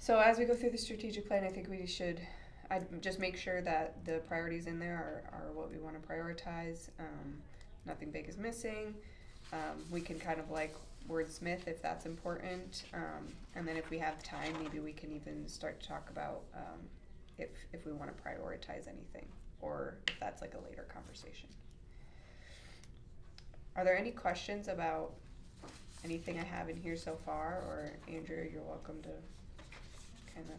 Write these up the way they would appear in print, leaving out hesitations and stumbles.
So as we go through the strategic plan, I think I'd just make sure that the priorities in there are what we want to prioritize. Nothing big is missing. We can kind of like wordsmith if that's important. And then if we have time, maybe we can even start to talk about if we want to prioritize anything or if that's like a later conversation. Are there any questions about anything I have in here so far? Or Andrea, you're welcome to kind of.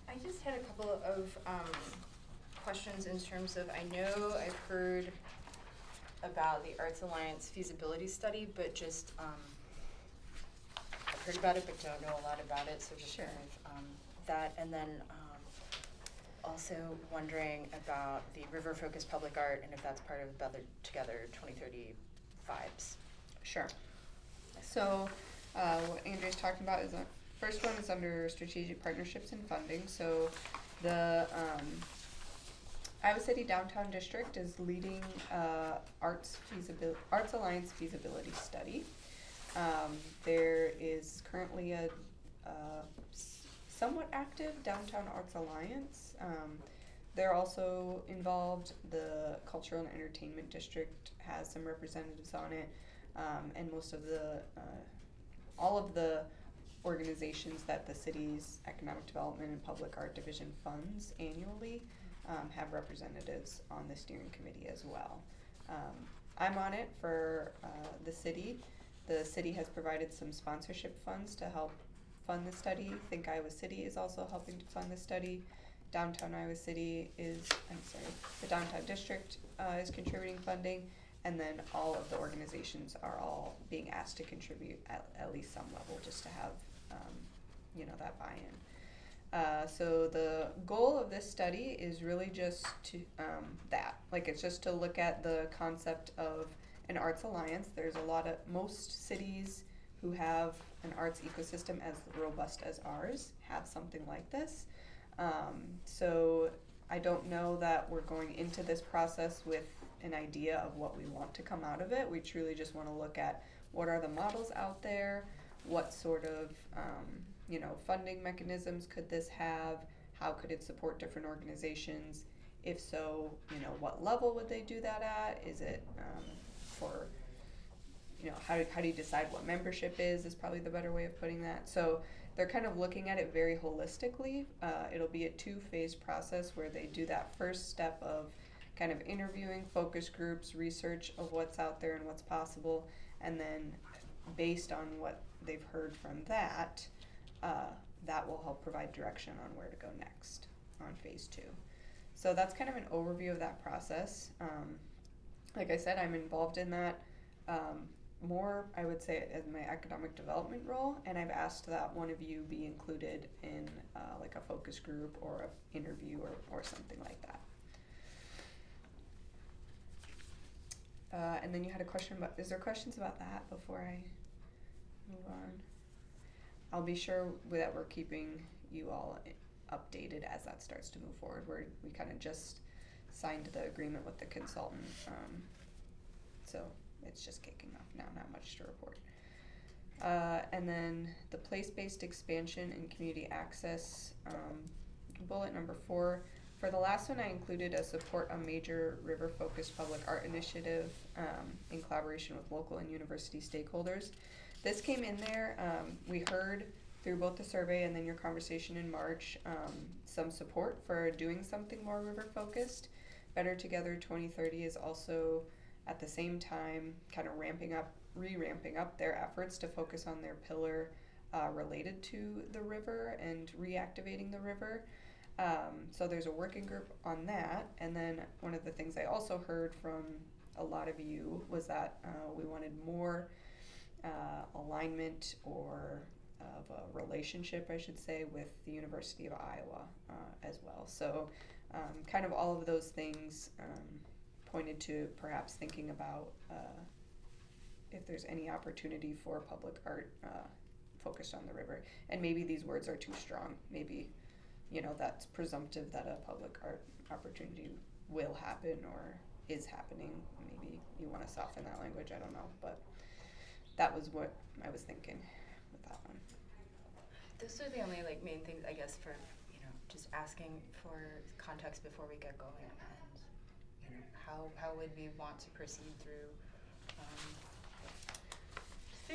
I just had a couple of questions in terms of, I know I've heard about the Arts Alliance feasibility study, but just, I've heard about it but don't know a lot about it, so just Sure. kind of that. And then also wondering about the River Focused Public Art and if that's part of Better Together 2030 vibes. Sure. So what Andrea's talking about is first one is under strategic partnerships and funding. So the Iowa City Downtown District is leading Arts Alliance feasibility study. There is currently a somewhat active Downtown Arts Alliance. They're also involved. The Cultural and Entertainment District has some representatives on it, and most of all of the organizations that the city's Economic Development and Public Art Division funds annually have representatives on the steering committee as well. I'm on it for the city. The city has provided some sponsorship funds to help fund the study. Think Iowa City is also helping to fund the study. Downtown Iowa City the Downtown District is contributing funding, and then all of the organizations are all being asked to contribute at least some level just to have that buy-in. So the goal of this study is really just to it's just to look at the concept of an arts alliance. There's most cities who have an arts ecosystem as robust as ours have something like this. So I don't know that we're going into this process with an idea of what we want to come out of it. We truly just want to look at what are the models out there, what sort of funding mechanisms could this have, how could it support different organizations, if so, what level would they do that at, is it for how do you decide what membership is probably the better way of putting that. So they're kind of looking at it very holistically. It'll be a 2-phase process where they do that first step of kind of interviewing focus groups, research of what's out there and what's possible, and then based on what they've heard from that, that will help provide direction on where to go next on phase 2. So that's kind of an overview of that process. Like I said, I'm involved in that more, I would say, as my economic development role, and I've asked that one of you be included in like a focus group or an interview or something like that. And then you had a question about, is there questions about that before I move on? I'll be sure that we're keeping you all updated as that starts to move forward. We kind of just signed the agreement with the consultant, so it's just kicking off now, not much to report. And then the place-based expansion and community access, bullet number 4. For the last one, I included a support a major river-focused public art initiative in collaboration with local and university stakeholders. This came in there. We heard through both the survey and then your conversation in March some support for doing something more river-focused. Better Together 2030 is also at the same time kind of re-ramping up their efforts to focus on their pillar related to the river and reactivating the river. So there's a working group on that. And then one of the things I also heard from a lot of you was that we wanted more alignment or of a relationship, I should say, with the University of Iowa as well. So kind of all of those things pointed to perhaps thinking about if there's any opportunity for public art focused on the river. And maybe these words are too strong. Maybe, that's presumptive that a public art opportunity will happen or is happening. Maybe you want to soften that language, I don't know. But that was what I was thinking with that one. Those are the only like main things, I guess, for, just asking for context before we get going, and, how would we want to proceed through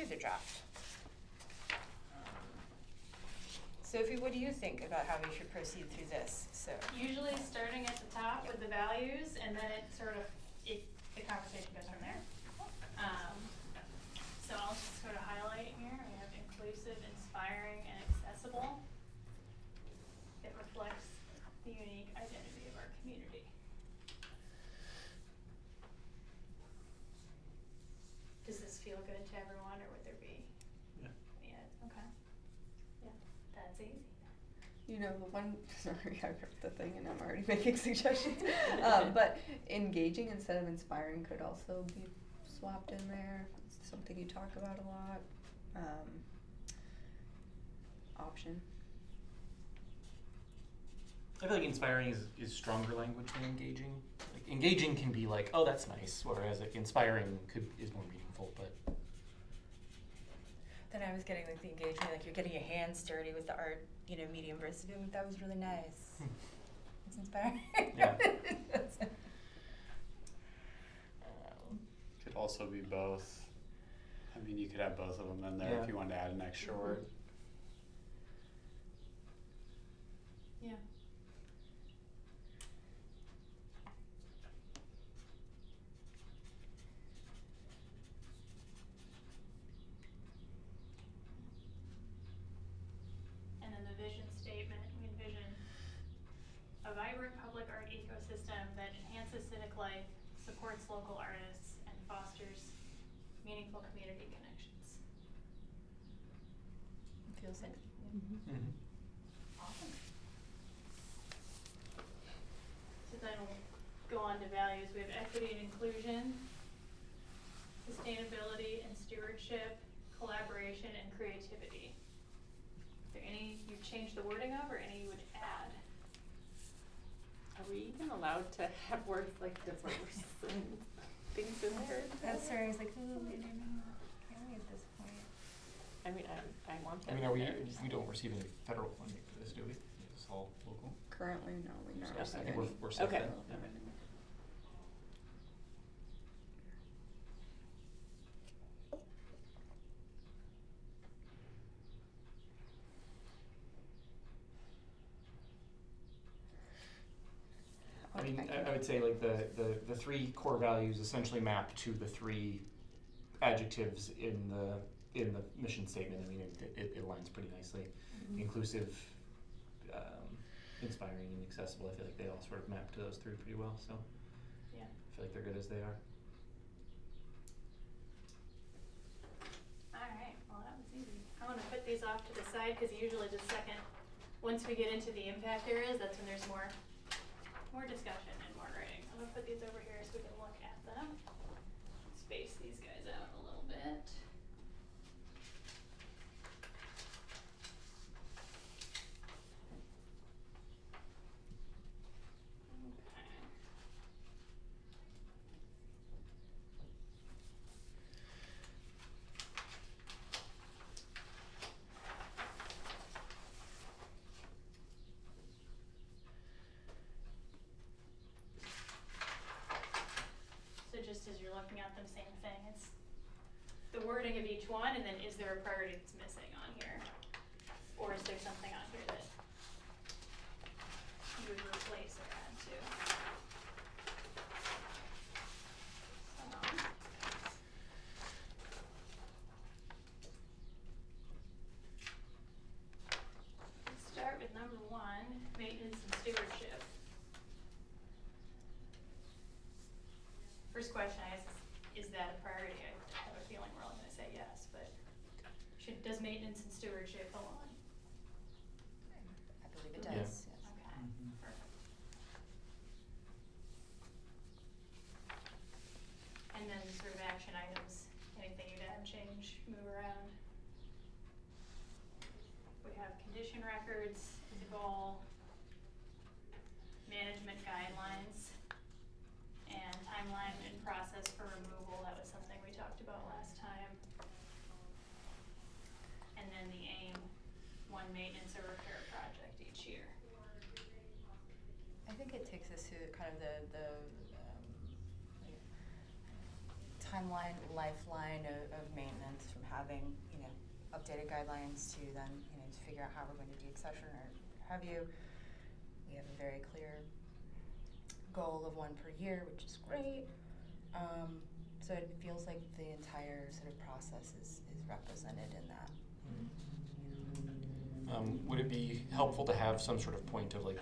the draft? Sophie, what do you think about how we should proceed through this? So Usually starting at the top with the values, and then the conversation goes from there. So I'll just sort of highlight here, we have inclusive, inspiring, and accessible. It reflects the unique identity of our community. Does this feel good to everyone, or would there be? Yeah, okay. Yeah, that's easy. You know, sorry, I wrote the thing and I'm already making suggestions. But engaging instead of inspiring could also be swapped in there. It's something you talk about a lot. Option. I feel like inspiring is stronger language than engaging. Like, engaging can be like, oh, that's nice, whereas like inspiring is more meaningful. But then I was getting like the engagement, like you're getting your hands dirty with the art, medium versus that was really nice. It's inspiring. Yeah. Could also be both. I mean, you could have both of them in there if you wanted to add an extra word. Yeah. And then the vision statement, we envision a vibrant public art ecosystem that enhances civic life, supports local artists, and fosters meaningful community connections. Feels like mm-hmm. awesome. So then we'll go on to values. We have equity and inclusion, sustainability and stewardship, collaboration and creativity. Is there any you change the wording of, or any you would add? Are we even allowed to have words like diverse and things in there? That's where I was like, ooh, I don't know. Can we at this point? I mean, I want I them mean, in we there. don't receive any federal funding for this, do we? It's all local. Currently, no, we've not So received I think any. we're safe Okay. there. federal Yeah. funding. I mean, can- I would say like the three core values essentially map to the three adjectives in the mission statement. I mean, it aligns pretty nicely. Mm-hmm. Inclusive, inspiring, and accessible. I feel like they all sort of map to those three pretty well. So Yeah. I feel like they're good as they are. Alright, well that was easy. I wanna put these off to the side, cause usually the second, once we get into the impact areas, that's when there's more discussion and more writing. So I'm gonna put these over here so we can look at them. Space these guys out a little bit. Okay. So just as you're looking at them, same thing, it's the wording of each one, and then is there a priority that's missing on here? Or is there something on here that you would replace or add to? So, let's start with number 1, maintenance and stewardship. First question I ask is that a priority? I have a feeling we're all gonna say yes, but does maintenance and stewardship belong? I believe it Yeah. does, yes. Okay, Mhm. perfect. And then sort of action items, anything you'd add, change, move around? We have condition records as a goal, management guidelines, and timeline and process for removal. That was something we talked about last time. And then the aim, 1 one maintenance or repair project each year. I think it takes us to kind of the like, timeline, lifeline of maintenance from having, you know, updated guidelines to then, you know, to figure out how we're going to deaccession or have you. We have a very clear goal of one per year, which is great. So it feels like the entire sort of process is represented in that. Would it be helpful to have some sort of point of like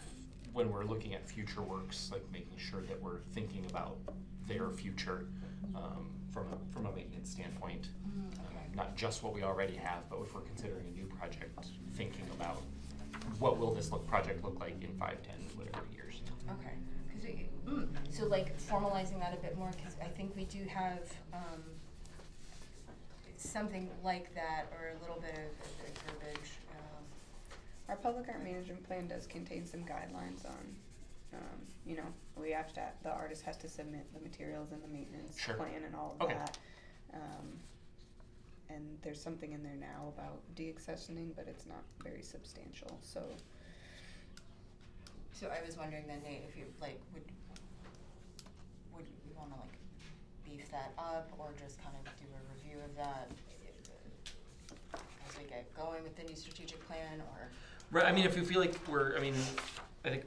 when we're looking at future works, like making sure that we're thinking about their future from a maintenance standpoint, not just what we already have, but if we're considering a new project, thinking about what will this project look like in 5, 10, whatever years. Okay. So like formalizing that a bit more, because I think we do have something like that, or a little bit of verbiage. Our public art management plan does contain some guidelines on, you know, the artist has to submit the materials and the maintenance Sure. plan and all of Okay. that. And there's something in there now about deaccessioning, but it's not very substantial, so. So I was wondering then, Nate, if you like would you want to like beef that up, or just kind of do a review of that as we get going with the new strategic plan, or? Right. I mean, if you feel like I think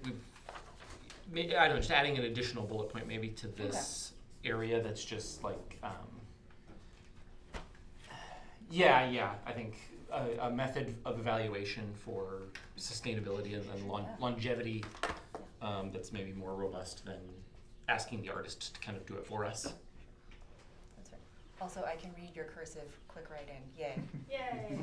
I don't know, just adding an additional bullet point maybe to this area that's just like, I think a method of evaluation for sustainability and longevity that's maybe more robust than asking the artist to kind of do it for us. That's right. Also, I can read your cursive quick writing. Yay. Yay!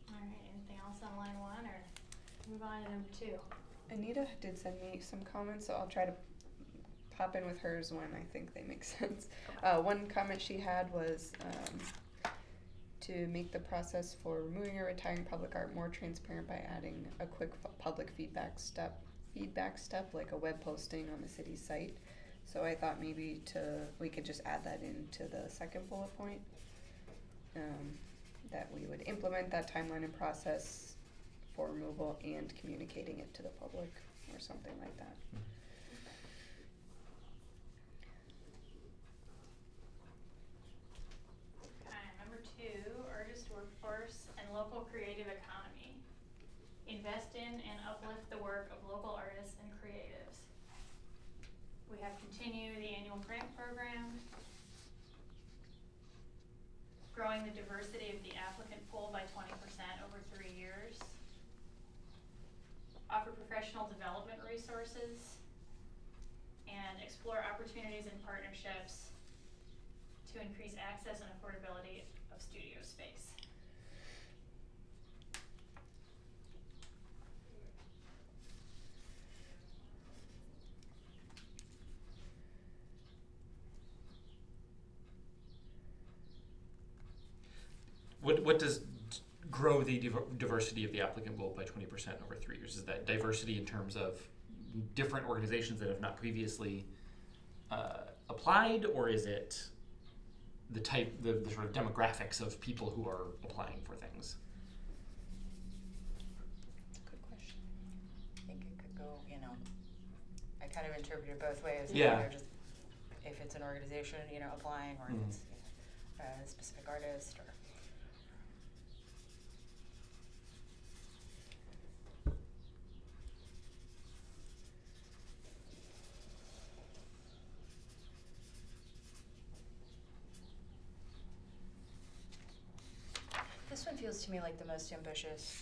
Alright, anything else on line 1, or move on to number 2? Anita did send me some comments, so I'll try to pop in with hers when I think they make sense. One comment she had was to make the process for removing or retiring public art more transparent by adding a quick public feedback step like a web posting on the city's site. So I thought maybe we could just add that into the second bullet point, that we would implement that timeline and process for removal and communicating it to the public or something like that. Okay, number 2, artist workforce and local creative economy. Invest in and uplift the work of local artists and creatives. We have continue the annual grant program, growing the diversity of the applicant pool by 20% over 3 years, offer professional development resources, and explore opportunities and partnerships to increase access and affordability of studio space. What does grow the diversity of the applicant pool by 20% over 3 years? Is that diversity in terms of different organizations that have not previously applied, or is it the sort of demographics of people who are applying for things? Good question. I think it could go, you know, I kind of interpret it both ways. Yeah. Either just if it's an organization, you know, applying, or if it's a specific artist, or. This one feels to me like the most ambitious,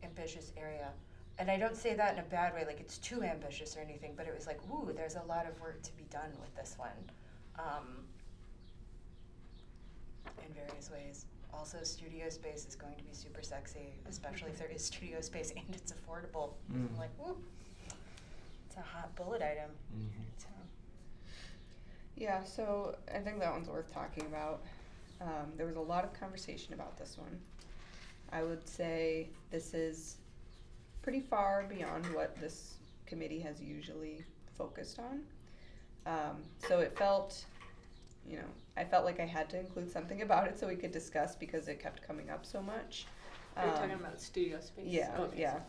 ambitious area. And I don't say that in a bad way, like it's too ambitious or anything, but it was like, ooh, there's a lot of work to be done with this one, in various ways. Also, studio space is going to be super sexy, especially if there is studio space and it's affordable. I'm like, ooh, it's a hot bullet item. So. Yeah, so I think that one's worth talking about. There was a lot of conversation about this one. I would say this is pretty far beyond what this committee has usually focused on. So it felt, you know, I felt like I had to include something about it so we could discuss because it kept coming up so much. Are you talking about studio space? Yeah, Okay. yeah.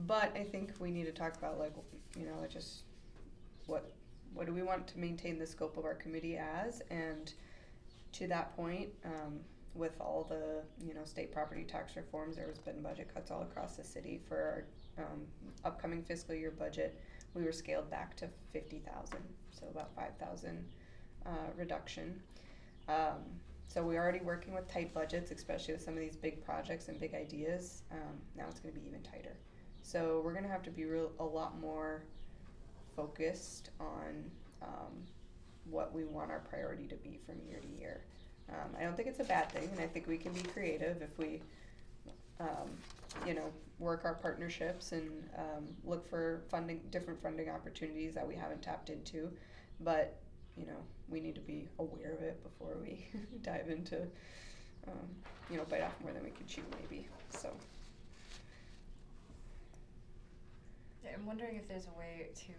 But I think we need to talk about, like, you know, just what do we want to maintain the scope of our committee as, and to that point, with all the, you know, state property tax reforms, there has been budget cuts all across the city for our upcoming fiscal year budget. We were scaled back to 50,000, so about 5,000 reduction. So we're already working with tight budgets, especially with some of these big projects and big ideas. Now it's going to be even tighter. So we're going to have to be a lot more focused on what we want our priority to be from year to year. I don't think it's a bad thing, and I think we can be creative if we, you know, work our partnerships and look for different funding opportunities that we haven't tapped into. But, you know, we need to be aware of it before we dive into, you know, bite off more than we can chew, maybe. So. Yeah, I'm wondering if there's a way to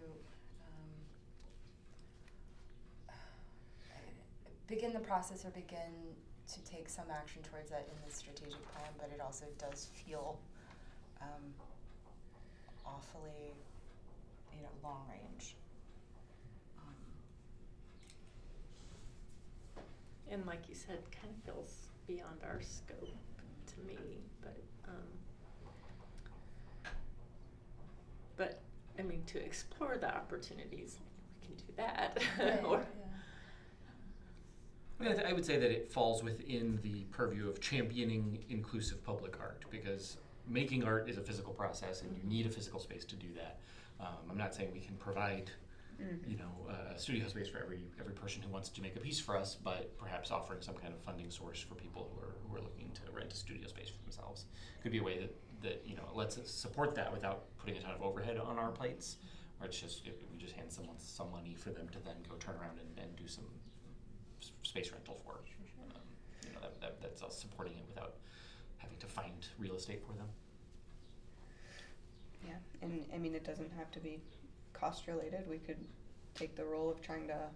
begin the process or begin to take some action towards that in the strategic plan, but it also does feel awfully, you know, long range. And like you said, kind of feels beyond our scope to me, but I mean, to explore the opportunities, we can do that. Or I mean, I would say that it falls within the purview of championing inclusive public art, because making art is a physical process and you need a physical space to do that. I'm not saying we can provide, you know, a studio space for every person who wants to make a piece for us, but perhaps offering some kind of funding source for people who are looking to rent a studio space for themselves could be a way that you know, lets us support that without putting a ton of overhead on our plates, or it's just, if we just hand someone some money for them to then go turn around and do some space rental for. You know, that's us supporting it without having to find real estate for them. Yeah, and I mean, it doesn't have to be cost related. We could take the role of trying to,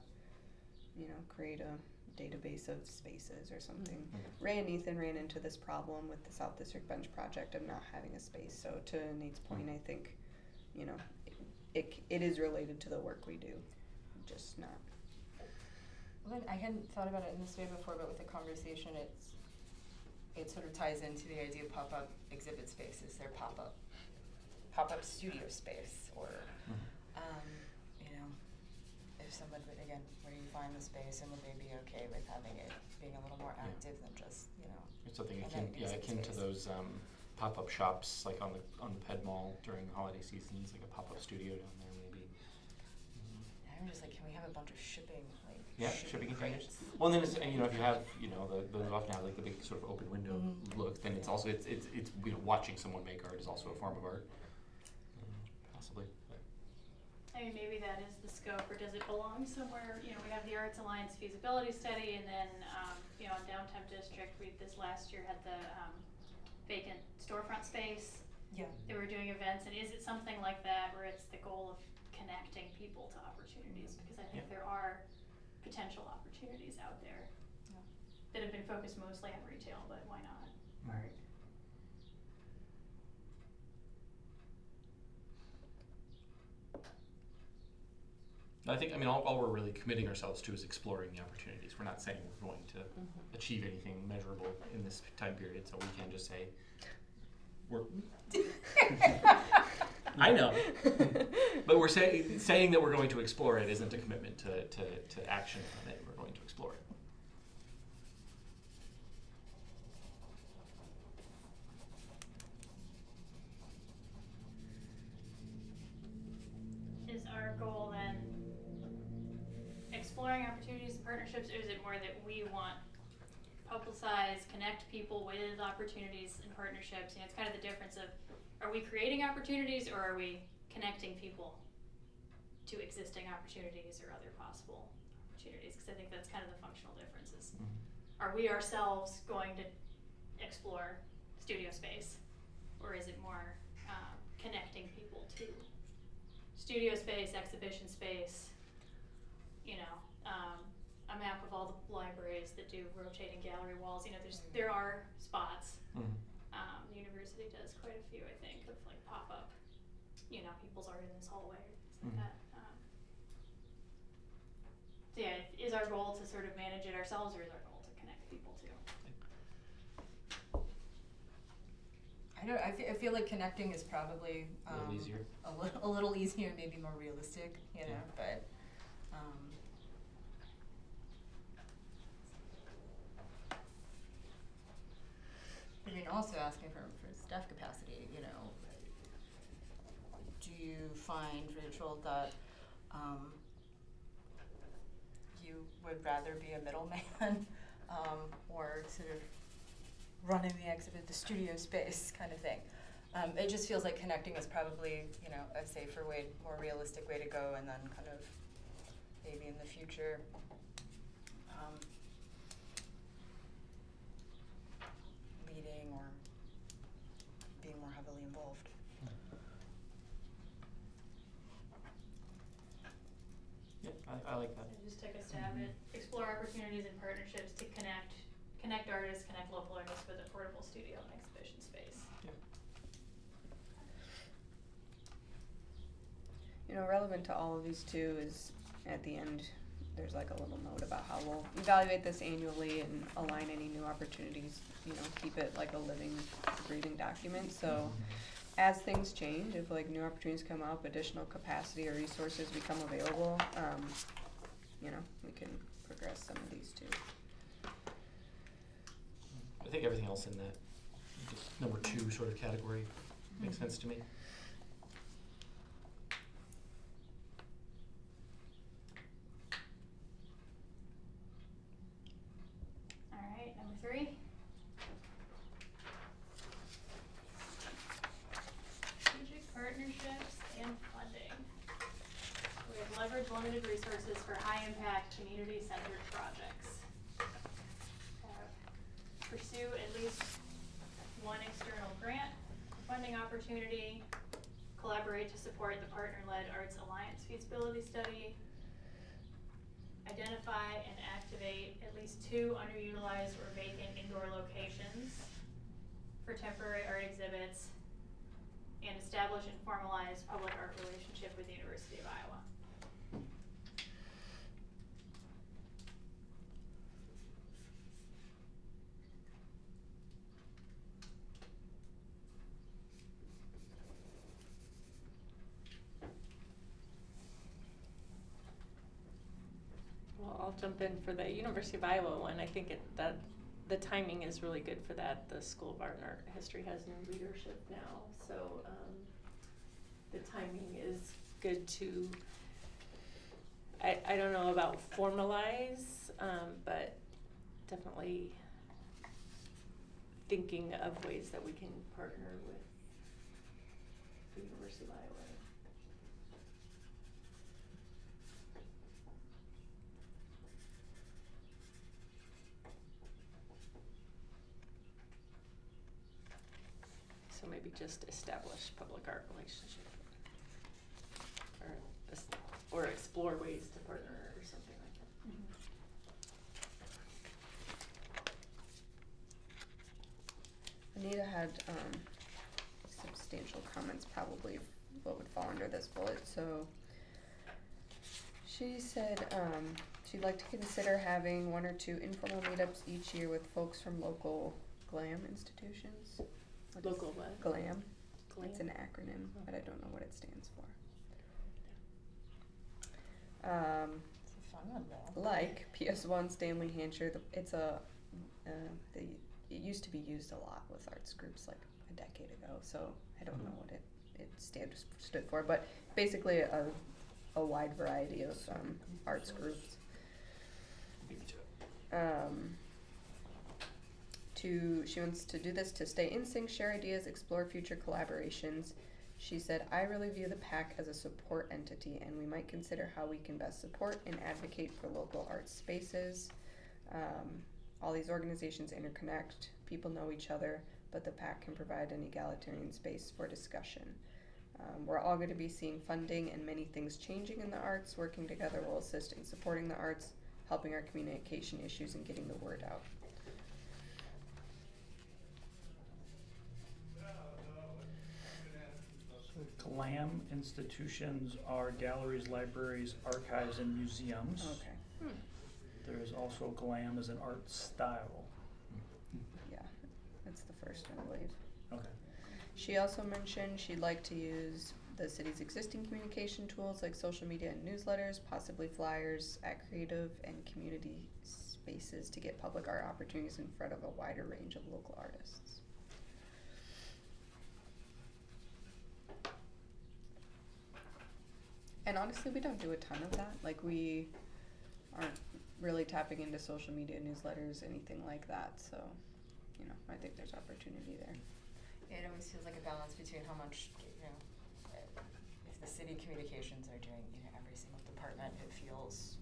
you know, create a database of spaces or something. Mm-hmm. Ray and Ethan ran into this problem with the South District Bench project of not having a space. So to Nate's point, I think, you know, it is related to the work we do, just not. Well, I hadn't thought about it in this way before, but with the conversation, it sort of ties into the idea of pop-up exhibit spaces. They're pop-up studio space, or you know, if someone would, again, where you find the space, and would they be okay with having it being a little more active than just, you know, It's something and akin, that exhibit akin to space. those pop-up shops, like on the Ped Mall during holiday seasons, like a pop-up studio down there maybe. I'm just like, can we have a bunch of shipping, like, Yeah, shipping containers. crates? Well, and then it's, and, you know, if you have, you know, those often have like the big sort of open window look, then it's also, it's you know, watching someone make art is also a form of art. Possibly. But. I mean, maybe that is the scope, or does it belong somewhere? You know, we have the Arts Alliance feasibility study, and then, you know, in Downtown District, we this last year had the vacant storefront space. Yeah. They were doing events, and is it something like that where it's the goal of connecting people to opportunities? Because I think there are potential opportunities out there that have been focused mostly on retail, but why not art? I think, I mean, all we're really committing ourselves to is exploring the opportunities. We're not saying we're going to achieve anything measurable in this time period, so we can just say, I know, but we're saying that we're going to explore it isn't a commitment to action on it. We're going to explore it. Is our goal then exploring opportunities and partnerships, or is it more that we want publicize, connect people with opportunities and partnerships? You know, it's kind of the difference of, are we creating opportunities, or are we connecting people to existing opportunities or other possible opportunities? Because I think that's kind of the functional differences. Are we ourselves going to explore studio space, or is it more connecting people to studio space, exhibition space, you know, a map of all the libraries that do rotating gallery walls. You know, there are spots. Mhm. The university does quite a few, I think, of like pop up, you know, people's art in this hallway, things like Mhm. that. So yeah, is our goal to sort of manage it ourselves, or is our goal to connect people too? I feel like connecting is probably, A little easier. a little easier, maybe more realistic, you know, Yeah. but, I mean, also asking for staff capacity, you know, do you find, Rachel, that, you would rather be a middleman, or sort of running the exhibit, the studio space kind of thing? It just feels like connecting is probably, you know, a safer way, more realistic way to go, and then kind of maybe in the future, leading or being more heavily involved. Yeah, I like that. I just took a stab at explore opportunities and partnerships to connect artists, connect local artists with a portable studio and exhibition space. You know, relevant to all of these too is at the end, there's like a little note about how we'll evaluate this annually and align any new opportunities, you know, keep it like a living, breathing document. So as things change, if like new opportunities come up, additional capacity or resources become available, you know, we can progress some of these too. I think everything else in that just number 2 sort of category makes sense to me. Alright, number 3. Strategic partnerships and funding. We have leveraged limited resources for high impact, community centered projects. Pursue at least one external grant funding opportunity. Collaborate to support the partner-led Arts Alliance feasibility study. Identify and activate at least 2 underutilized or vacant indoor locations for temporary art exhibits, and establish and formalize public art relationship with the University of Iowa. Well, I'll jump in for the University of Iowa one. I think that the timing is really good for that. The School of Art and Art History has new leadership now, so the timing is good to, I don't know about formalize, but definitely thinking of ways that we can partner with the University of Iowa. So maybe just establish public art relationship, or explore ways to partner or something like that. Anita had substantial comments, probably what would fall under this bullet. So she said she'd like to consider having 1 or 2 informal meetups each year with folks from local GLAM institutions. What is Local what? GLAM. GLAM? It's an acronym, but I don't know what it stands for. It's a fun one though. Like PS1 Stanley Hansher, it's it used to be used a lot with arts groups like a decade ago, so I don't know what it stood for, but basically a wide variety of arts groups. Beat me to it. She wants to do this to stay in sync, share ideas, explore future collaborations. She said, I really view the PAC as a support entity, and we might consider how we can best support and advocate for local art spaces. All these organizations interconnect, people know each other, but the PAC can provide an egalitarian space for discussion. We're all going to be seeing funding and many things changing in the arts. Working together will assist in supporting the arts, helping our communication issues, and getting the word out. So GLAM institutions are galleries, libraries, archives, and museums. Okay. There is also GLAM as an art style. Yeah, that's the first one, I believe. Okay. She also mentioned she'd like to use the city's existing communication tools like social media and newsletters, possibly flyers at creative and community spaces to get public art opportunities in front of a wider range of local artists. And honestly, we don't do a ton of that. Like, we aren't really tapping into social media, newsletters, anything like that. So, you know, I think there's opportunity there. It always feels like a balance between how much, if the city communications are doing, every single department, it feels,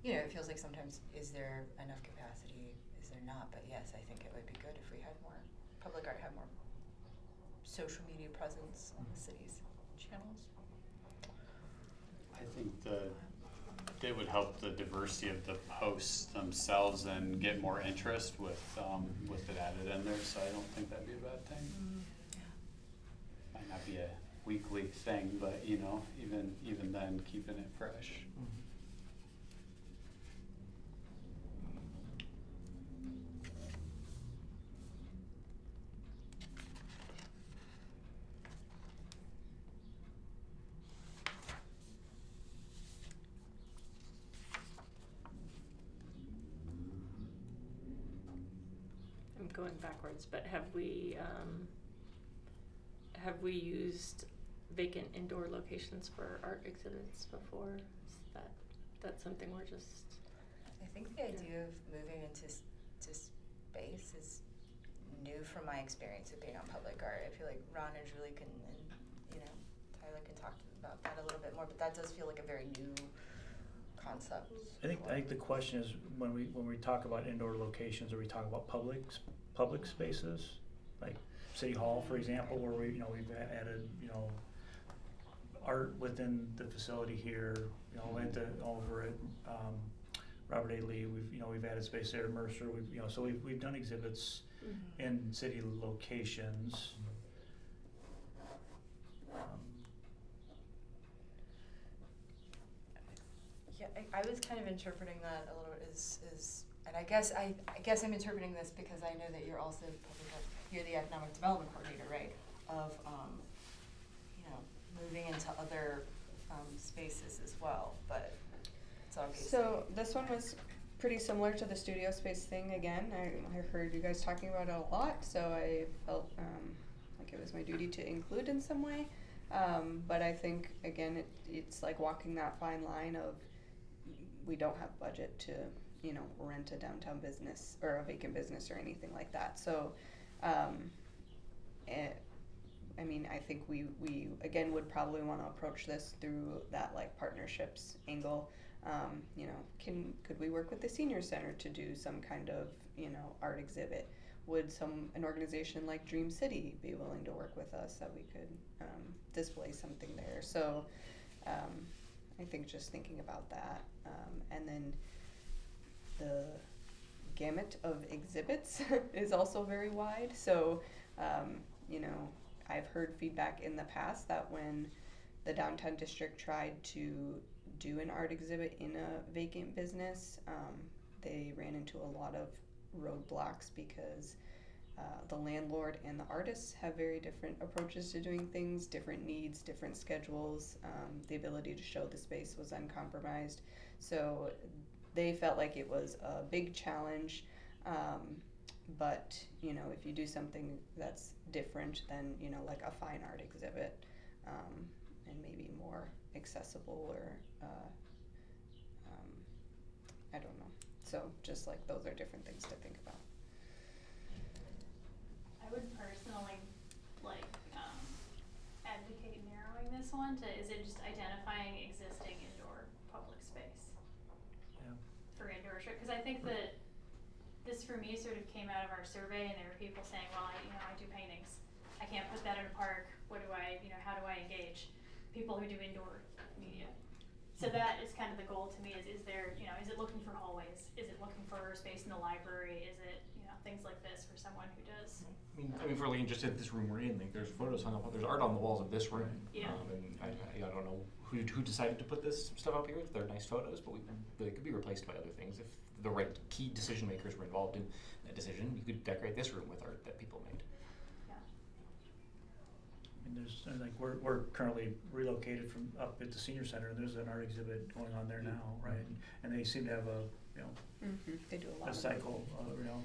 it feels like sometimes, is there enough capacity, is there not? But yes, I think it would be good if we had more, public art had more social media presence on the city's channels. I think it would help the diversity of the posts themselves and get more interest with it added in there, so I don't think that'd be a bad thing. Yeah. Might not be a weekly thing, but even then, keeping it fresh. I'm going backwards, but have we used vacant indoor locations for art exhibits before? Is that's something we're just? I think the idea of moving into space is new from my experience of being on public art. I feel like Ron and Julie can, and Tyler can talk about that a little bit more, but that does feel like a very new concept. I think the question is when we talk about indoor locations, are we talking about public spaces, like City Hall, for example, where we've added art within the facility here, over at Robert A. Lee, we've added space there. Mercer, we've done exhibits in city locations. Yeah, I was kind of interpreting that a little bit as and I guess I'm interpreting this because I know that you're also you're the economic development coordinator, right? Of moving into other spaces as well, but it's obviously. So this one was pretty similar to the studio space thing again. I heard you guys talking about it a lot, so I felt like it was my duty to include in some way. But I think, again, it's like walking that fine line of we don't have budget to, rent a downtown business or a vacant business or anything like that. So, I think we again would probably want to approach this through that like partnerships angle. Could we work with the senior center to do some kind of art exhibit? Would an organization like Dream City be willing to work with us that we could display something there? So I think just thinking about that, and then the gamut of exhibits is also very wide. So I've heard feedback in the past that when the downtown district tried to do an art exhibit in a vacant business, they ran into a lot of roadblocks because the landlord and the artists have very different approaches to doing things, different needs, different schedules. The ability to show the space was uncompromised. So they felt like it was a big challenge. But, if you do something that's different than, like a fine art exhibit, and maybe more accessible or, I don't know. So just like those are different things to think about. I would personally advocate narrowing this one to, is it just identifying existing indoor public space? Yeah. For indoor, because I think that this for me sort of came out of our survey, and there were people saying, well, I do paintings. I can't put that in a park. What do I, how do I engage people who do indoor media? So that is kind of the goal to me is there, is it looking for hallways? Is it looking for space in the library? Is it, things like this for someone who does? I mean, for like just at this room we're in, like there's photos hung up, there's art on the walls of this room. Yeah. And I don't know who decided to put this stuff up here. They're nice photos, but they could be replaced by other things. If the right key decision makers were involved in that decision, you could decorate this room with art that people made. Yeah. And there's, like, we're currently relocated from up at the senior center, and there's an art exhibit going on there now, right? And they seem to have They do a lot a of cycle,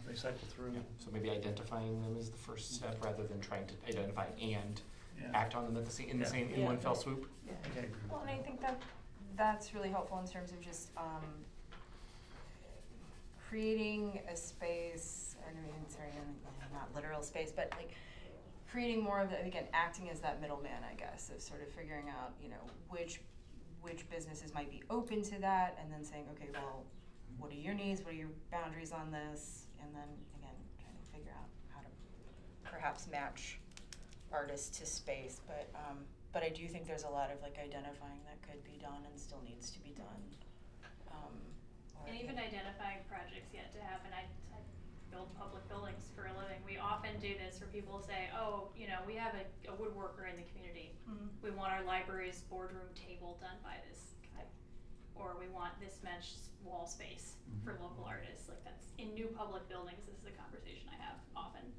they cycle through. Yeah. So maybe identifying them is the first step rather than trying to identify and Yeah. act on them at in Yeah. in one fell swoop. Yeah. I agree with Well, and that. I think that's really helpful in terms of just creating a space, and I mean, sorry, not literal space, but like creating more of the, again, acting as that middleman, I guess, of sort of figuring out, which businesses might be open to that, and then saying, okay, well, what are your needs, what are your boundaries on this, and then, again, trying to figure out how to perhaps match artists to space, but I do think there's a lot of like identifying that could be done and still needs to be done. And even identifying projects yet to happen. I build public buildings for a living. We often do this where people say, oh, we have a woodworker in the community. Mhm. We want our library's boardroom table done by this guy. Or we want this mesh wall space for local artists. Like that's in new public buildings, this is a conversation I have often.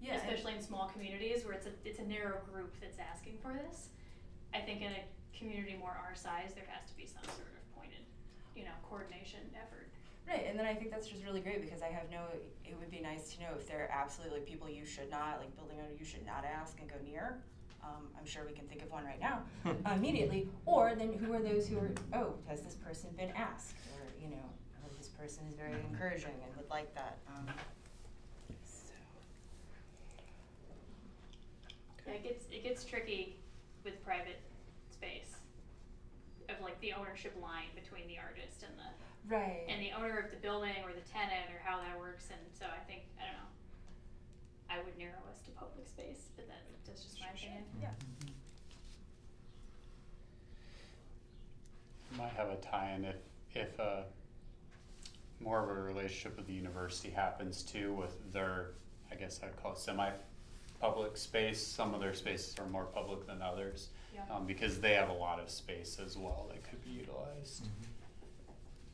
Yeah, Especially in small communities where it's a narrow group that's asking for this. I think in a community more our size, there has to be some sort of pointed, coordination effort. Right, and then I think that's just really great because it would be nice to know if there are absolutely people you should not, like building owner you should not ask and go near. I'm sure we can think of one right now immediately. Or then who are those who are, has this person been asked? Or, this person is very encouraging and would like that. Yeah, it gets tricky with private space of like the ownership line between the artist and the owner of the building or the tenant or how that works. And so I think, I don't know, I would narrow us to public space, but that's just my opinion. Yeah. Might have a tie-in if more of a relationship with the university happens too with their, I guess I'd call it semi-public space. Some of their spaces are more public than others, Yeah. because they have a lot of space as well that could be utilized.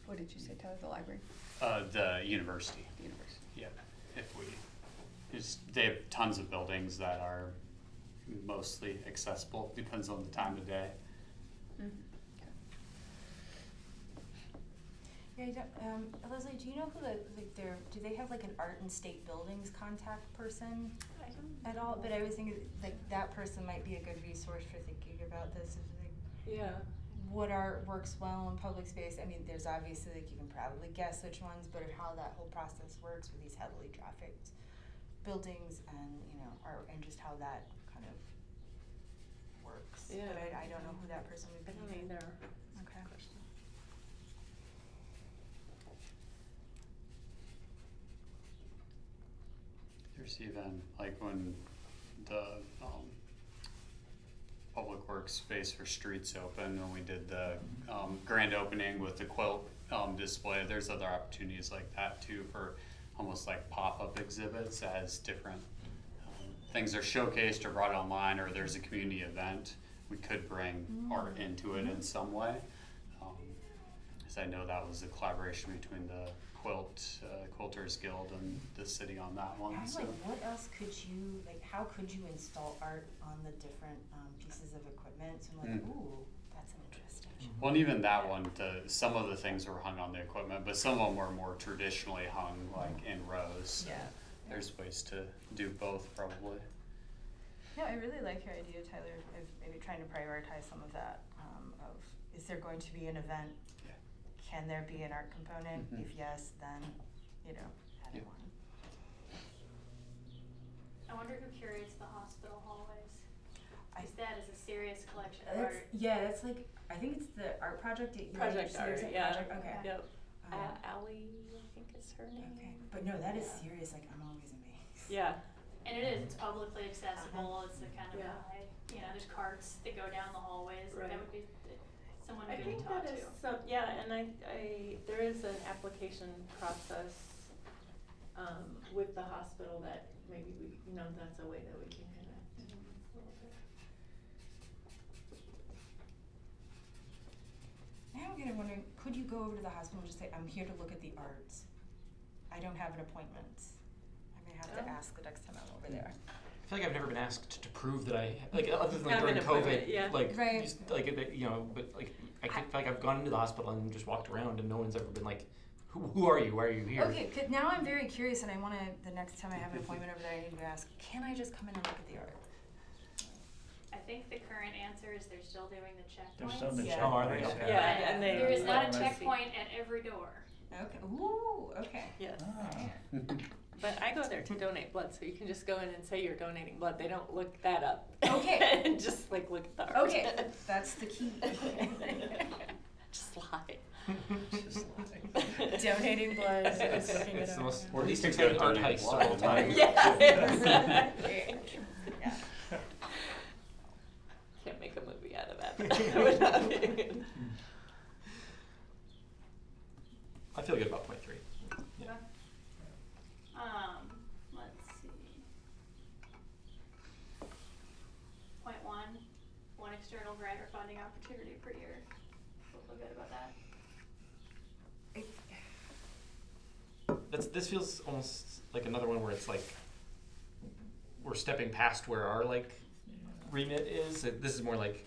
What did you say, Tyler? The library? The university. The university. Yeah, they have tons of buildings that are mostly accessible, depends on the time of day. Yeah, Leslie, do you know who do they have like an art and state buildings contact person I don't at all? But I was thinking like that person might be a good resource for thinking about this. Yeah. What art works well in public space? I mean, there's obviously like you can probably guess which ones, but how that whole process works with these heavily trafficked buildings and art and just how that kind of works. Yeah. But I don't know who that person would I be. don't either. Okay. There's even like when the public works space for streets open, when we did the grand opening with the quilt display, there's other opportunities like that too for almost like pop-up exhibits as different things are showcased or brought online, or there's a community event. We could bring art into it in some way. Because I know that was a collaboration between the Quilters Guild and the city on that one. I was So. like, what else could you, how could you install art on the different pieces of equipment? So I'm like, ooh, that's an interesting. Well, and even that one, some of the things were hung on the equipment, but some of them were more traditionally hung, like in rows. So Yeah. there's ways to do both, probably. Yeah, I really like your idea, Tyler, of maybe trying to prioritize some of that. Is there going to be an event? Yeah. Can there be an art component? Mhm. If yes, then, add Yeah. one. I wonder who curates the hospital hallways. I- Because that is a serious collection of That's art. like, I think it's the art project. Project Art, yeah. Project, okay. Yep. Um, Al Allie, I think is her name. Okay, but no, that is Yeah. serious, like, I'm always amazed. Yeah. And it is, it's publicly accessible, it's a kind of Yeah. high, there's carts that go down the hallways, Right. that would be someone I good think to talk that to. is some, yeah, and I, there is an application process, with the hospital that maybe we, that's a way that we can connect a little bit. Now I'm kind of wondering, could you go over to the hospital and just say, I'm here to look at the arts? I don't have an appointment. I may have to Oh. ask the next time I'm over there. I feel like I've never been asked to prove that I, like, other than like Have an during appointment, COVID, yeah. like, Right. just, like, but like, I feel like I've gone into the hospital and just walked around and no one's ever been like, who are you? Why are you here? Okay, good. Now I'm very curious and I want to, the next time I have an appointment over there, I need to ask, can I just come in and look at the art? I think the current answer is they're still doing the checkpoints. There's still the Yeah. checkpoints. Oh, are they? Okay. Yeah, and they. There is not a Right. checkpoint at every door. Okay, ooh, okay. Yes. Ah. But I go there to donate blood, so you can just go in and say you're donating blood. They don't look that up. Okay. And just like look at the art. Okay, that's the key. Just lie. Just like- Donating blood is It's looking the at art. most, Or or at you least could exciting go art donate heist blood. of all time. Yeah, exactly. Yeah. Can't make a movie out of that. That would not be- I feel good about point 3. Yeah. Okay. Let's see. Point 1 external grant or funding opportunity per year. We'll feel good about that. This feels almost like another one where it's like we're stepping past where our like remit is. This is more like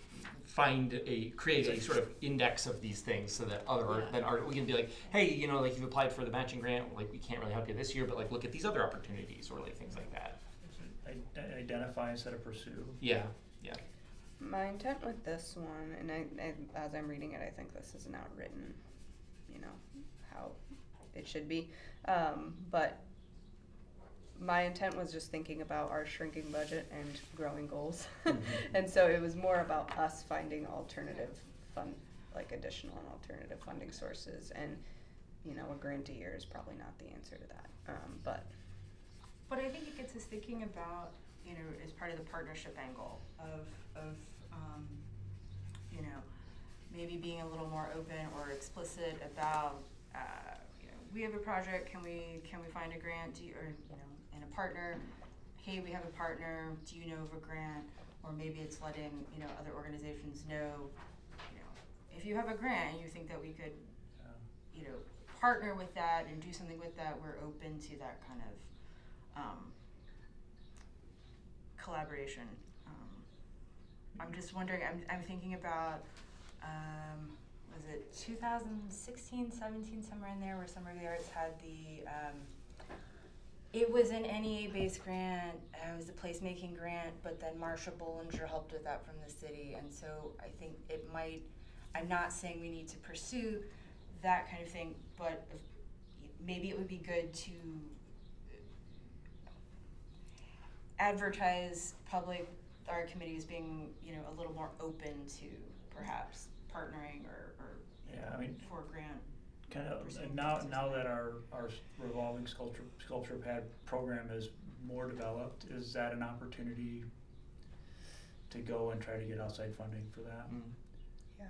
create a sort of index of these things so that we can be like, hey, like you've applied for the matching grant, like we can't really help you this year, but like look at these other opportunities or like things like that. Identify instead of pursue. Yeah. My intent with this one, and I as I'm reading it, I think this is not written, how it should be. But my intent was just thinking about our shrinking budget and growing goals. Mhm. And so it was more about us finding alternative additional and alternative funding sources. And, a grant a year is probably not the answer to that. But I think it gets us thinking about, as part of the partnership angle of maybe being a little more open or explicit about, we have a project, can we find a grant, and a partner, hey, we have a partner, do you know of a grant? Or maybe it's letting, other organizations know, if you have a grant and you think that we could, partner with that and do something with that, we're open to that kind of collaboration. I'm just wondering, I'm thinking about, was it 2016, 17, somewhere in there, where Summer of the Arts had the, it was an NEA-based grant, it was a placemaking grant, but then Marsha Bollinger helped with that from the city, and so I think it might, I'm not saying we need to pursue that kind of thing, but maybe it would be good to advertise public art committees being, a little more open to perhaps partnering or Yeah, I mean, for grant. kind of, pursuing and now grants or that our revolving sculpture pad program is more developed, is that an opportunity to go and try to get outside funding for that? yeah.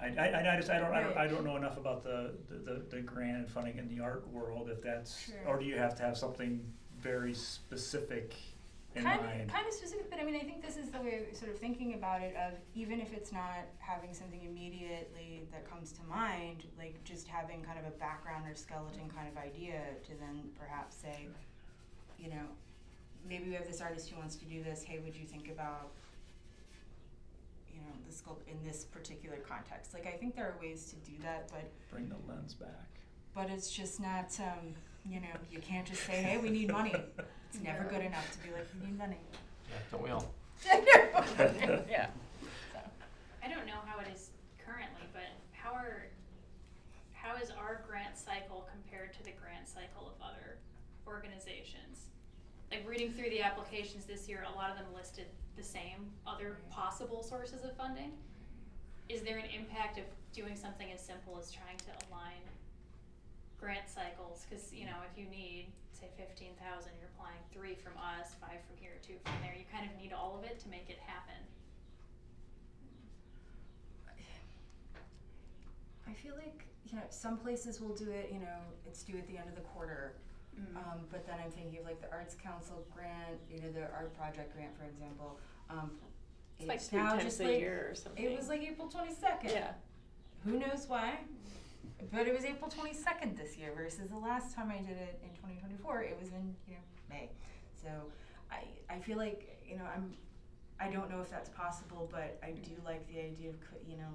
I don't know enough about the grant and funding in the art world, if that's, Sure. or do you have to have something very specific in mind? Kind of specific, but I mean, I think this is the way of sort of thinking about it, of even if it's not having something immediately that comes to mind, like just having kind of a background or skeleton kind of idea to then perhaps say, maybe we have this artist who wants to do this, hey, would you think about, the sculpt in this particular context? Like, I think there are ways to do that, Bring the lens back. but it's just not, you can't just say, hey, we need money. It's never good enough to be like, we need money. Yeah, don't we all? Yeah. I don't know how it is currently, but how is our grant cycle compared to the grant cycle of other organizations? Like reading through the applications this year, a lot of them listed the same other possible sources of funding. Is there an impact of doing something as simple as trying to align if you need, say 15,000, you're applying 3 from us, 5 from here, 2 from there, you kind of need all of it to make it happen. I feel like, you know, some places will do it, you know, it's due at the end of the quarter. But then I'm thinking of like the Arts Council grant, you know, the art project grant, for example. It's like 3 now times just a like, year or something. it was like April 22nd. Yeah. Who knows why? But it was April 22nd this year versus the last time I did it in 2024, it was in, you know, May. So I feel like, you know, I don't know if that's possible, but I do like the idea of, you know,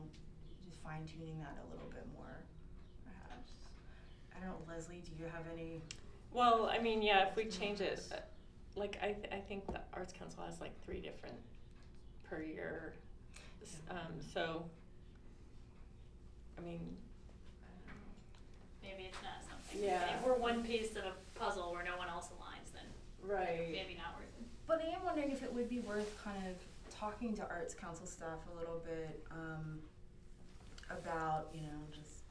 just fine tuning that a little bit more, perhaps. I don't know, Leslie, do you have any? Well, I mean, yeah, if we change it, like I think the Arts Council has like 3 different per year. So, I mean, Maybe it's not something. Yeah. If we're one piece of a puzzle where no one else aligns, then right. maybe not worth it. But I am wondering if it would be worth kind of talking to Arts Council staff a little bit about, you know, just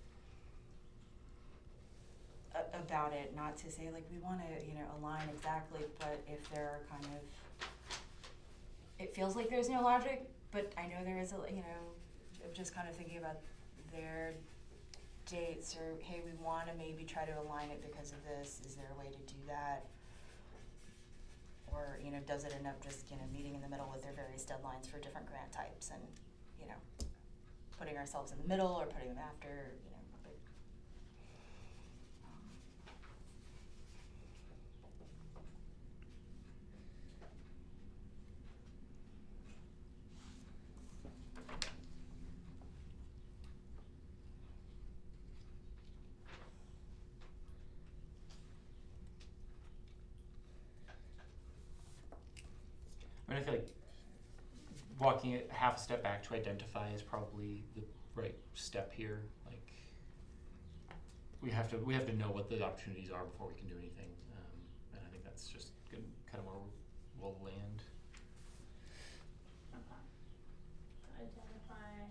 about it, not to say like we want to, you know, align exactly, but if there are kind of, it feels like there's no logic, but I know there is a, you know, I'm just kind of thinking about their dates or, hey, we want to maybe try to align it because of this. Is there a way to do that? Or, you know, does it end up just, you know, meeting in the middle with their various deadlines for different grant types and, you know, putting ourselves in the middle or putting them after, you know, but, I mean, I feel like walking it half a step back to identify is probably the right step here. Like, we have to know what the opportunities are before we can do anything, and I think that's just good, kind of where we'll land. Okay. So identify.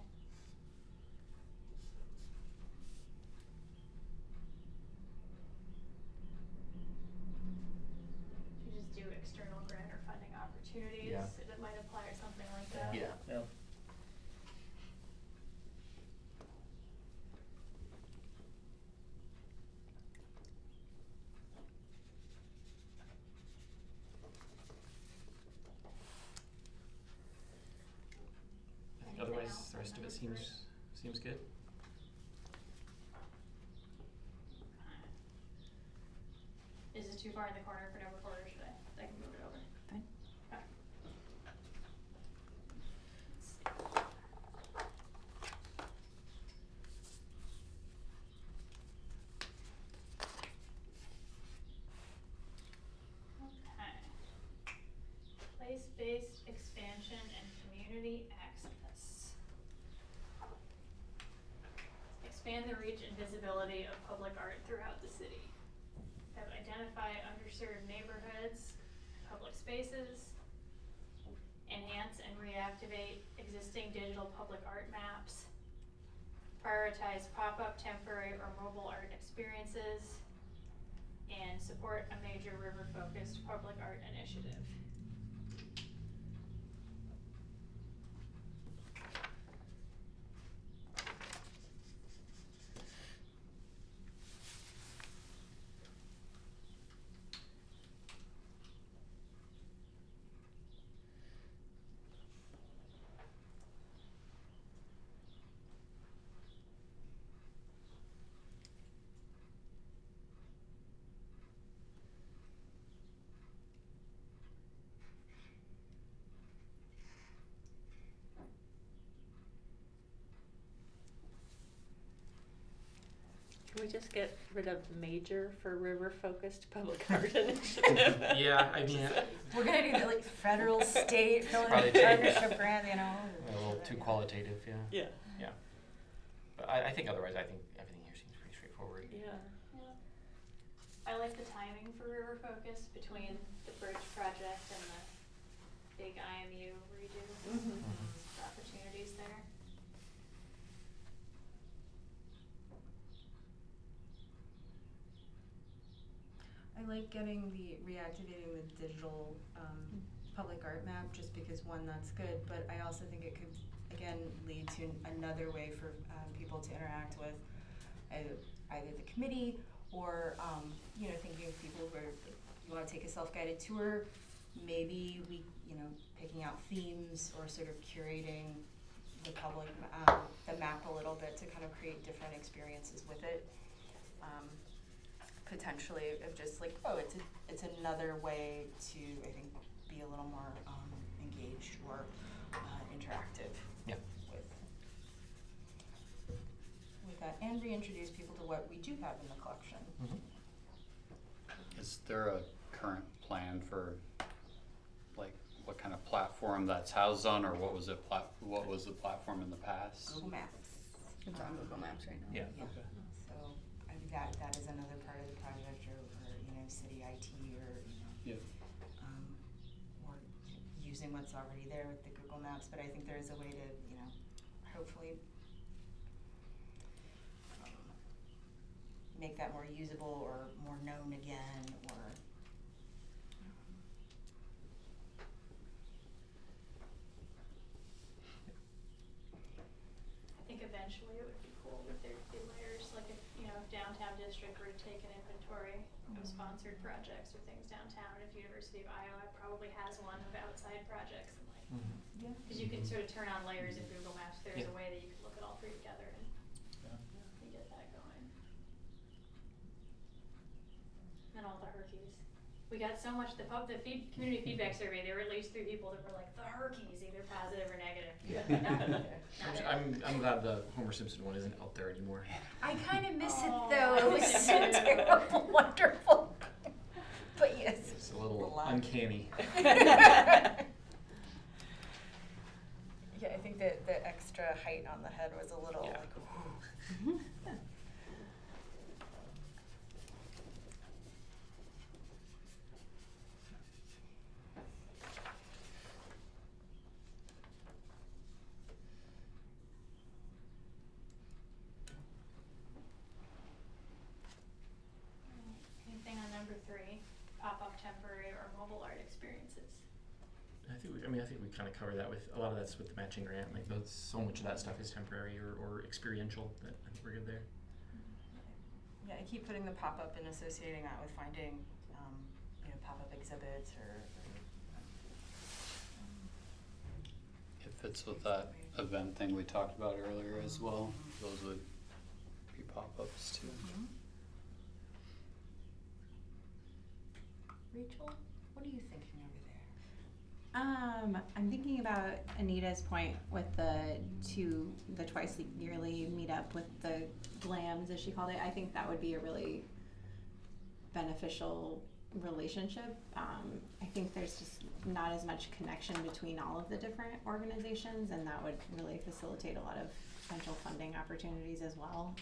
You just do external grant or funding opportunities. Yeah. That might apply or something like that. Yeah. Yeah. I think Anything otherwise else the on rest of it number seems good. Okay. Is it too far in the corner for number 4, or should I can move it over? Fine. Okay. Let's see. Okay. Place-based expansion and community access. Expand the reach and visibility of public art throughout the city. Have identify underserved neighborhoods, public spaces, enhance and reactivate existing digital public art maps, prioritize pop-up, temporary, or mobile art experiences, and support a major river-focused public art initiative. Can we just get rid of major for river-focused public art initiative? Yeah, I mean, We're gonna do that like federal, state, Probably partnership grant, you know. a little too qualitative, yeah. Yeah. Yeah. But I think otherwise, I think everything here seems pretty straightforward. Yeah. Yeah. I like the timing for river focus between the bridge project and the big IMU redo. Mhm. The opportunities there. like reactivating the digital public art map, just because one, that's good, but I also think it could, again, lead to another way for people to interact with either the committee or, thinking of people who are, you wanna take a self-guided tour, maybe we, picking out themes or sort of curating the public, the map a little bit to kind of create different experiences with it. Potentially of just like, it's another way to, I think, be a little more engaged or interactive Yeah. with that, and reintroduce people to what we do have in the collection. Mm-hmm. Is there a current plan for, like, what kind of platform that's housed on, or what was the platform in the past? Google Maps. It's on Google Maps right now. Yeah. Yeah. Okay. So I think that is another part of the project, or city IT, or Yeah. or using what's already there with the Google Maps. But I think there is a way to hopefully make that more usable or more known again, or I think eventually it would be cool if there'd be layers, like if, downtown district were to take an inventory of sponsored projects or things downtown, if University of Iowa probably has one of outside projects, and like, yeah. cause you can sort of turn on layers in Google Maps, there's Yeah. a way that you could look at all three together and get that going. And all the Herkies. We got so much, community feedback survey, there were at least 3 people that were like, the Herkies, either positive or negative. I'm glad the Homer Simpson one isn't out there anymore. I kind of miss it Oh, though. I It was miss so it too. terrible, wonderful. But yes. It's a little lot. uncanny. Yeah, I think that the extra height on the head was a little Yeah. like, ooh. Anything on number 3, pop-up temporary or mobile art experiences? I think we kind of cover that with a lot of that's with the matching grant. Like so much of that stuff is temporary or experiential. That I think we're good there. Yeah, I keep putting the pop-up and associating that with finding, pop-up exhibits or It fits with that event thing we talked about earlier as well. Those would be pop-ups too. Rachel, what are you thinking over there? I'm thinking about Anita's point with the twice yearly meetup with the GLAMs, as she called it. I think that would be a really beneficial relationship. I think there's just not as much connection between all of the different organizations, and that would really facilitate a lot of potential funding opportunities as well.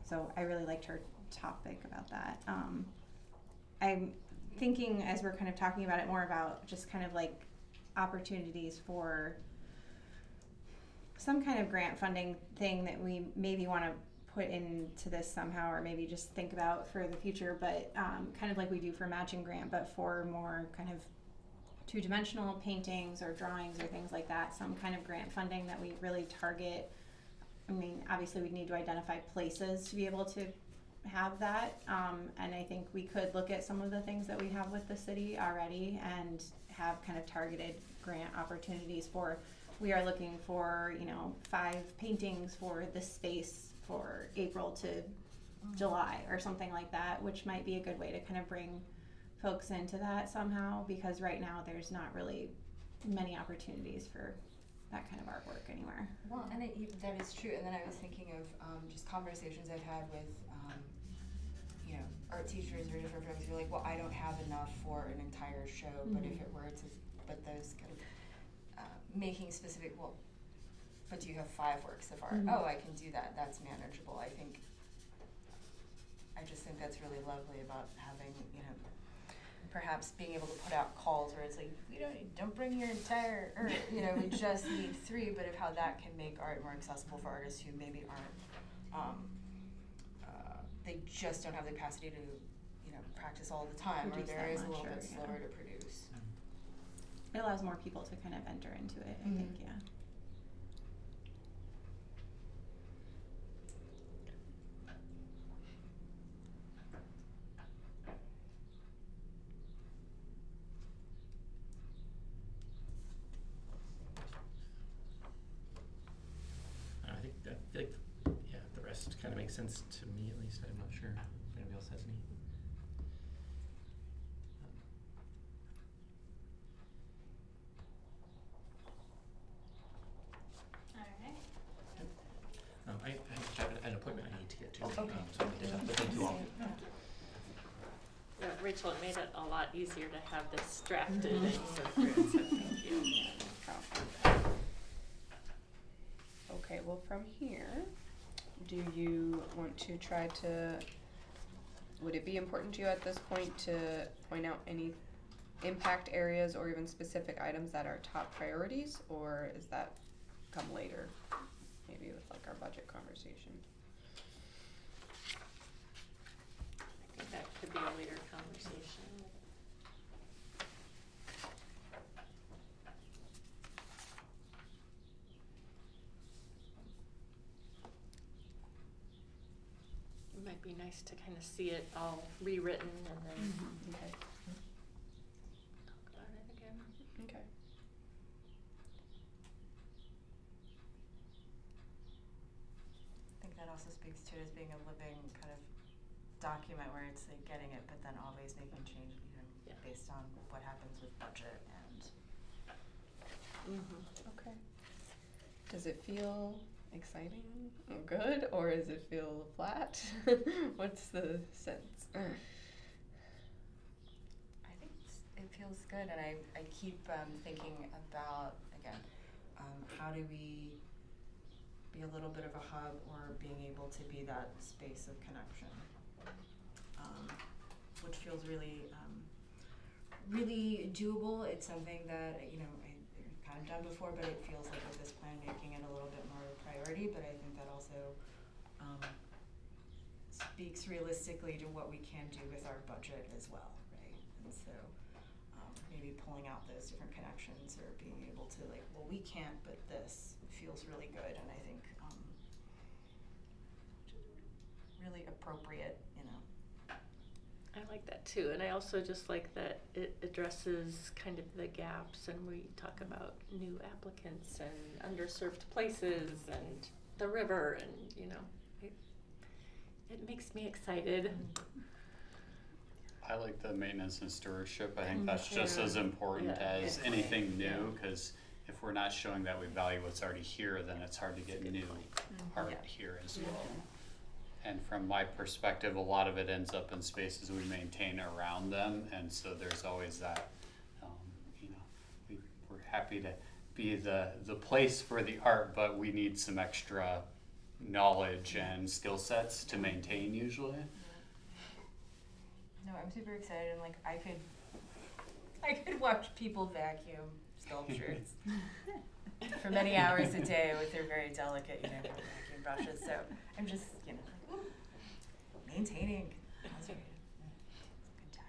So I really liked her topic about that. I'm thinking, as we're kind of talking about it, more about just kind of like opportunities for some kind of grant funding thing that we maybe want to put into this somehow, or maybe just think about for the future, but kind of like we do for matching grant, but for more kind of two-dimensional paintings or drawings or things like that, some kind of grant funding that we really target. I mean, obviously we'd need to identify places to be able to have that, and I think we could look at some of the things that we have with the city already and have kind of targeted grant opportunities for, we are looking for 5 paintings for this space for April to July or something like that, which might be a good way to kind of bring folks into that somehow, because right now there's not really many opportunities for that kind of artwork anywhere. Well, and that is true. And then I was thinking of just conversations I've had with, art teachers or different folks who are like, well, I don't have enough for an entire show, but if it were to, but those kind of making specific, well, but do you have 5 works of art? Oh, I can do that. That's manageable. I just think that's really lovely about having, perhaps being able to put out calls where it's like, don't bring your entire art, we just need 3, but of how that can make art more accessible for artists who maybe aren't, they just don't have the capacity to, practice all the time, or Produce their that area is a much, little or, bit yeah. slower to produce. It allows more people to kind of enter into it, I think, Mhm. yeah. I feel like, yeah, the rest kind of makes sense to me at least. I'm not sure if anybody else has any. Alright. I have an appointment I need to get to. Okay. So I did that, but thank you all. Yeah, Rachel, it made it a lot easier to have this drafted and go through, so thank you. Okay, well, from here, do you want to try to, would it be important to you at this point to point out any impact areas or even specific items that are top priorities, or is that come later, maybe with like our budget conversation? I think that could be a later conversation. It might be nice to kind of see it all rewritten and then Okay, talk about it again. okay. I think that also speaks to it as being a living kind of document where it's like getting it, but then always making change, Yeah. based on what happens with budget and. Okay. Does it feel exciting or good, or does it feel flat? What's the sense? I think it feels good, and I keep thinking about, again, how do we be a little bit of a hub, or being able to be that space of connection, which feels really, really doable. It's something that, I've kind of done before, but it feels like with this plan making it a little bit more of a priority, but I think that also speaks realistically to what we can do with our budget as well, right? And so maybe pulling out those different connections, or being able to like, well, we can't, but this feels really good, and I think really appropriate, I like that too, and I also just like that it addresses kind of the gaps, and we talk about new applicants and underserved places and the river, and it makes me excited. I like the maintenance and stewardship. I think Me that's just too. as important Yeah, as good anything point. new, Yeah. because if we're not showing that we value what's already here, then it's hard to get Good new point. art Yeah. here as well. And from my perspective, a lot of it ends up in spaces we maintain around them, and so there's always that, we're happy to be the place for the art, but we need some extra knowledge and skill sets to maintain usually. No, I'm super excited, and like I could watch people vacuum sculptures for many hours a day with their very delicate, vacuum brushes. So I'm just, maintaining. That's right. It's a good time.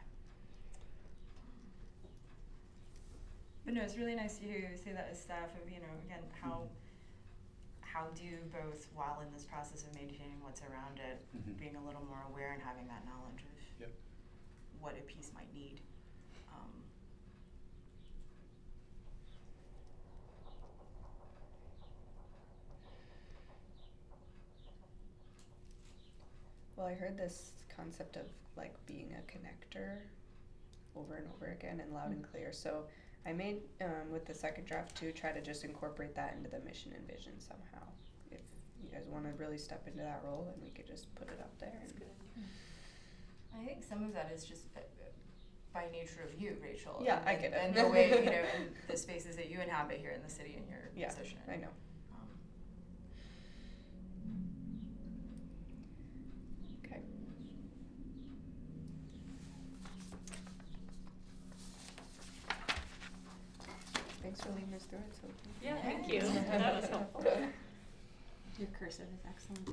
But no, it's really nice to hear you say that as staff of, again, how do both, while in this process of maintaining what's around it, Mhm. being a little more aware and having that knowledge of Yep. what a piece might need. Well, I heard this concept of like being a connector over and over again and loud and clear. So I made, with the second draft too, try to just incorporate that into the mission and vision somehow. If you guys want to really step into that role, then we could just put it up there. That's And good. I think some of that is just by nature of you, Rachel. Yeah, and, I get it. And the way, and the spaces that you inhabit here in the city and your Yeah, position. I know. Okay. Thanks for leading us through it, Sophie. Yeah, thank you. That was helpful. Your cursive is excellent.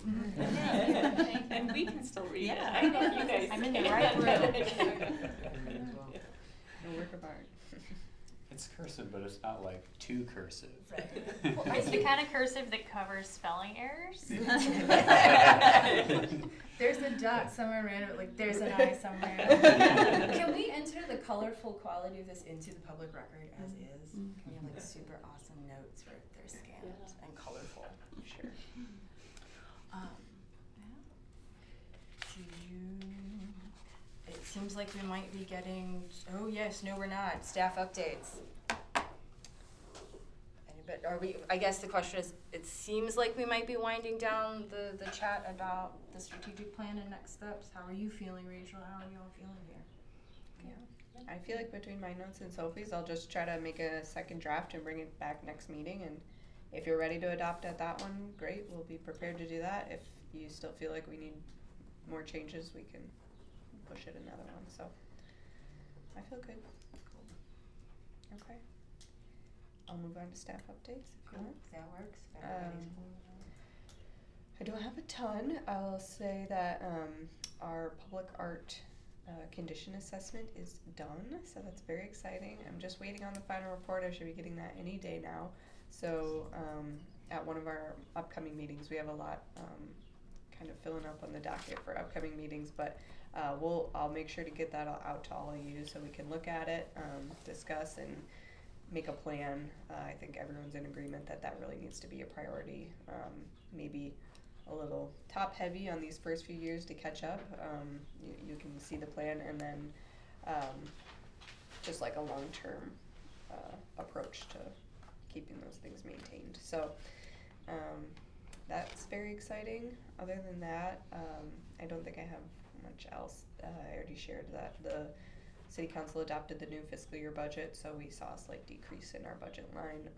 And we can still read it. Yeah. I don't know if you guys I'm in the can. right room. A work of art. It's cursive, but it's not like too cursive. Right. Well, it's the kind of cursive that covers spelling errors. There's a dot somewhere random, like there's an I somewhere. Can we enter the colorful quality of this into the public record as is? Can we have like super awesome notes where they're scanned and colorful? Sure. Do you, it seems like we might be getting, oh yes, no we're not, staff updates. But are we, I guess the question is, it seems like we might be winding down the chat about the strategic plan and next steps. How are you feeling, Rachel? How are you all feeling here? I feel like between my notes and Sophie's, I'll just try to make a second draft and bring it back next meeting. And if you're ready to adopt at that one, great, we'll be prepared to do that. If you still feel like we need more changes, we can push it another one. So I feel good. Okay. I'll move on to staff updates if you want. That works. Everybody's cool. I don't have a ton. I'll say that our public art condition assessment is done, so that's very exciting. I'm just waiting on the final report. I should be getting that any day now. So at one of our upcoming meetings, we have a lot kind of filling up on the docket for upcoming meetings, but I'll make sure to get that out to all of you so we can look at it, discuss, and make a plan. I think everyone's in agreement that that really needs to be a priority. Maybe a little top heavy on these first few years to catch up. You can see the plan, and then just like a long-term approach to keeping those things maintained. So that's very exciting. Other than that, I don't think I have much else. I already shared that the City Council adopted the new fiscal year budget, so we saw a slight decrease in our budget line,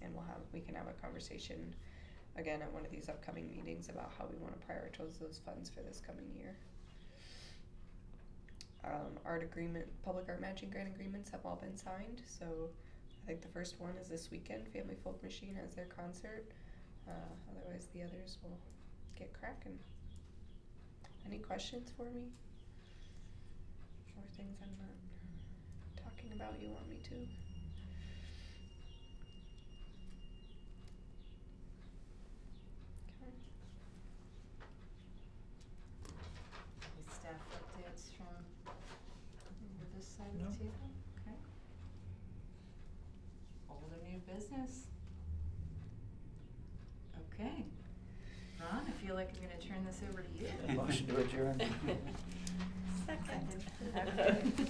and we can have a conversation again at one of these upcoming meetings about how we want to prioritize those funds for this coming year. Public art matching grant agreements have all been signed, so I think the first one is this weekend. Family Folk Machine has their concert. Otherwise, the others will get cracking. Any questions for me? Or things I'm not talking about you want me to? Okay. Any staff updates from over this side No. of the table? Okay. Old or new business? Okay. Ron, I feel like I'm gonna turn this over to you. Motion to adjourn. Second. Okay.